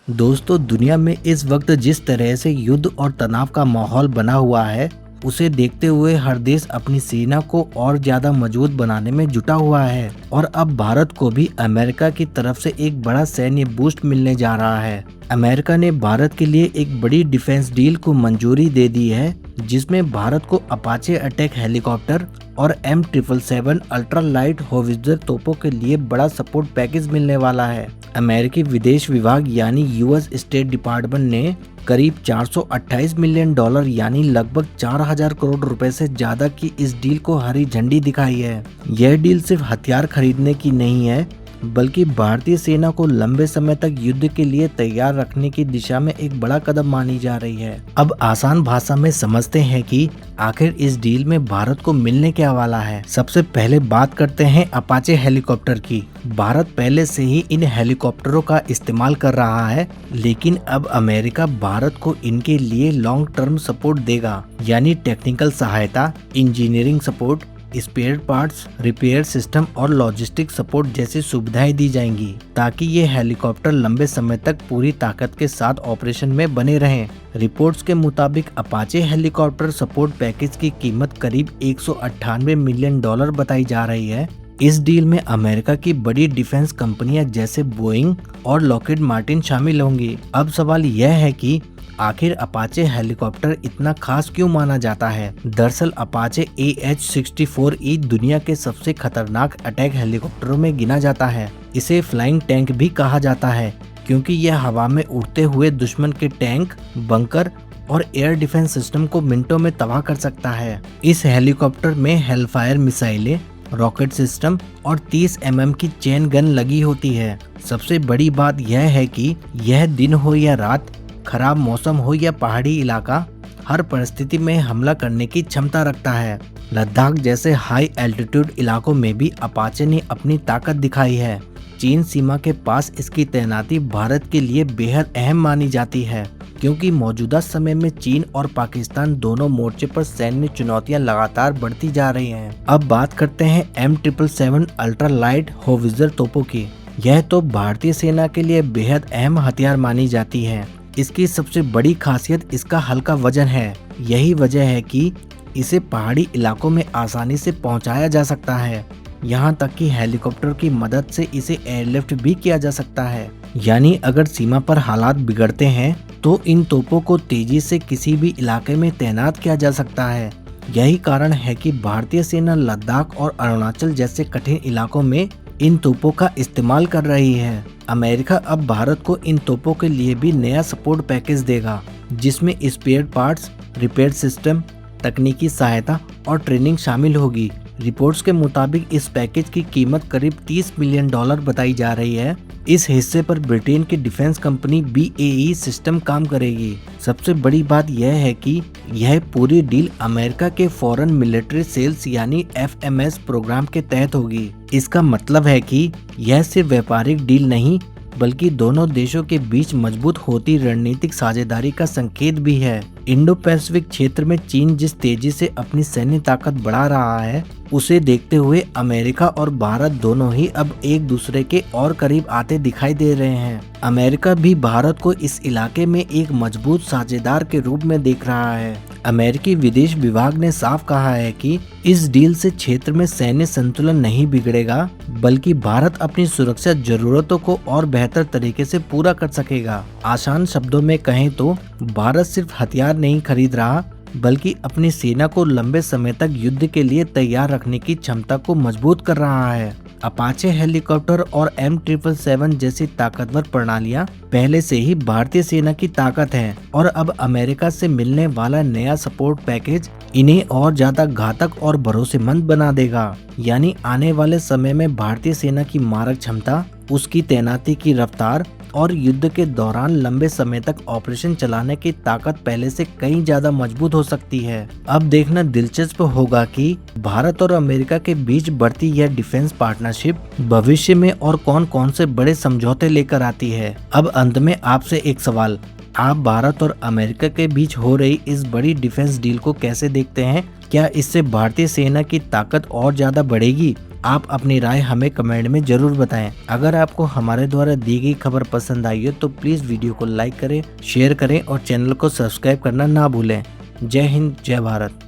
दोस्तों, दुनिया में इस वक्त जिस तरह से युद्ध और तनाव का माहौल बना हुआ है, उसे देखते हुए हर देश अपनी सेना को और ज्यादा मजबूत बनाने में जुटा हुआ है और अब भारत को भी अमेरिका की तरफ से एक बड़ा सैन्य बूस्ट मिलने जा रहा है। अमेरिका ने भारत के लिए एक बड़ी डिफेंस डील को मंजूरी दे दी है, जिसमें भारत को अपाचे अटैक हेलीकॉप्टर और M777 अल्ट्रा लाइट होवित्जर तोपों के लिए बड़ा सपोर्ट पैकेज मिलने वाला है। अमेरिकी विदेश विभाग यानी यूएस स्टेट डिपार्टमेंट ने करीब $428 मिलियन यानी लगभग 4000 करोड़ रुपए से ज्यादा की इस डील को हरी झंडी दिखाई है। यह डील सिर्फ हथियार खरीदने की नहीं है, बल्कि भारतीय सेना को लंबे समय तक युद्ध के लिए तैयार रखने की दिशा में एक बड़ा कदम मानी जा रही है। अब आसान भाषा में समझते हैं कि आखिर इस डील में भारत को मिलने क्या वाला है। सबसे पहले बात करते हैं अपाचे हेलीकॉप्टर की। भारत पहले से ही इन हेलीकॉप्टरों का इस्तेमाल कर रहा है, लेकिन अब अमेरिका भारत को इनके लिए लॉन्ग टर्म सपोर्ट देगा, यानी टेक्निकल सहायता, engineering support, spare parts, repair system और लॉजिस्टिक सपोर्ट जैसी सुविधाएं दी जाएंगी, ताकि ये हेलीकॉप्टर लंबे समय तक पूरी ताकत के साथ ऑपरेशन में बने रहें। रिपोर्ट्स के मुताबिक अपाचे हेलीकॉप्टर सपोर्ट पैकेज की कीमत करीब $198 मिलियन बताई जा रही है। इस डील में अमेरिका की बड़ी डिफेंस कंपनियां जैसे बोइंग और लॉकहीड मार्टिन शामिल होंगी। अब सवाल यह है कि आखिर अपाचे हेलीकॉप्टर इतना खास क्यों माना जाता है। दरअसल अपाचे AH-64E दुनिया के सबसे खतरनाक अटैक हेलीकॉप्टरों में गिना जाता है। इसे फ्लाइंग टैंक भी कहा जाता है, क्योंकि यह हवा में उड़ते हुए दुश्मन के टैंक, बंकर और एयर डिफेंस सिस्टम को मिनटों में तबाह कर सकता है। इस हेलीकॉप्टर में हेलफायर मिसाइलें, रॉकेट सिस्टम और 30 mm की चेन गन लगी होती है। सबसे बड़ी बात यह है कि यह दिन हो या रात, खराब मौसम हो या पहाड़ी इलाका, हर परिस्थिति में हमला करने की क्षमता रखता है। लद्दाख जैसे हाई एल्टीट्यूड इलाकों में भी अपाचे ने अपनी ताकत दिखाई है। चीन सीमा के पास इसकी तैनाती भारत के लिए बेहद अहम मानी जाती है, क्योंकि मौजूदा समय में चीन और पाकिस्तान दोनों मोर्चे पर सैन्य चुनौतियां लगातार बढ़ती जा रही हैं। अब बात करते हैं M777 अल्ट्रा लाइट होवित्जर तोपों की। यह तो भारतीय सेना के लिए बेहद अहम हथियार मानी जाती है। इसकी सबसे बड़ी खासियत इसका हल्का वजन है। यही वजह है कि इसे पहाड़ी इलाकों में आसानी से पहुंचाया जा सकता है। यहाँ तक कि हेलीकॉप्टर की मदद से इसे एयरलिफ्ट भी किया जा सकता है, यानी अगर सीमा पर हालात बिगड़ते हैं तो इन तोपों को तेजी से किसी भी इलाके में तैनात किया जा सकता है। यही कारण है कि भारतीय सेना लद्दाख और अरुणाचल जैसे कठिन इलाकों में इन तोपों का इस्तेमाल कर रही है। अमेरिका अब भारत को इन तोपों के लिए भी नया सपोर्ट पैकेज देगा, जिसमें स्पेयर पार्ट्स, रिपेयर सिस्टम, तकनीकी सहायता और ट्रेनिंग शामिल होगी। रिपोर्ट्स के मुताबिक इस पैकेज की कीमत करीब $30 मिलियन बताई जा रही है। इस हिस्से पर ब्रिटेन की डिफेंस कंपनी BAE सिस्टम काम करेगी। सबसे बड़ी बात यह है कि यह पूरी डील अमेरिका के फॉरेन मिलिट्री सेल्स यानी FMS प्रोग्राम के तहत होगी। इसका मतलब है कि यह सिर्फ व्यापारिक डील नहीं, बल्कि दोनों देशों के बीच मजबूत होती रणनीतिक साझेदारी का संकेत भी है। इंडो पैसिफिक क्षेत्र में चीन जिस तेजी से अपनी सैन्य ताकत बढ़ा रहा है, उसे देखते हुए अमेरिका और भारत दोनों ही अब एक दूसरे के और करीब आते दिखाई दे रहे हैं। अमेरिका भी भारत को इस इलाके में एक मजबूत साझेदार के रूप में देख रहा है। अमेरिकी विदेश विभाग ने साफ कहा है कि इस डील से क्षेत्र में सैन्य संतुलन नहीं बिगड़ेगा, बल्कि भारत अपनी सुरक्षा जरूरतों को और बेहतर तरीके से पूरा कर सकेगा। आसान शब्दों में कहें तो भारत सिर्फ हथियार नहीं खरीद रहा, बल्कि अपनी सेना को लंबे समय तक युद्ध के लिए तैयार रखने की क्षमता को मजबूत कर रहा है। अपाचे हेलीकॉप्टर और M777 जैसी ताकतवर प्रणालियां पहले से ही भारतीय सेना की ताकत हैं, और अब अमेरिका से मिलने वाला नया सपोर्ट पैकेज इन्हें और ज्यादा घातक और भरोसेमंद बना देगा। यानी आने वाले समय में भारतीय सेना की मारक क्षमता, उसकी तैनाती की रफ्तार और युद्ध के दौरान लंबे समय तक ऑपरेशन चलाने की ताकत पहले से कहीं ज्यादा मजबूत हो सकती है। अब देखना दिलचस्प होगा कि भारत और अमेरिका के बीच बढ़ती यह डिफेंस पार्टनरशिप भविष्य में और कौन कौन से बड़े समझौते लेकर आती है। अब अंत में आपसे एक सवाल, आप भारत और अमेरिका के बीच हो रही इस बड़ी डिफेंस डील को कैसे देखते हैं? क्या इससे भारतीय सेना की ताकत और ज्यादा बढ़ेगी आप अपनी राय हमें कमेंट में जरूर बताएं। अगर आपको हमारे द्वारा दी गई खबर पसंद आई हो तो प्लीज वीडियो को लाइक करें, शेयर करें और चैनल को सब्सक्राइब करना ना भूलें। जय हिंद, जय भारत।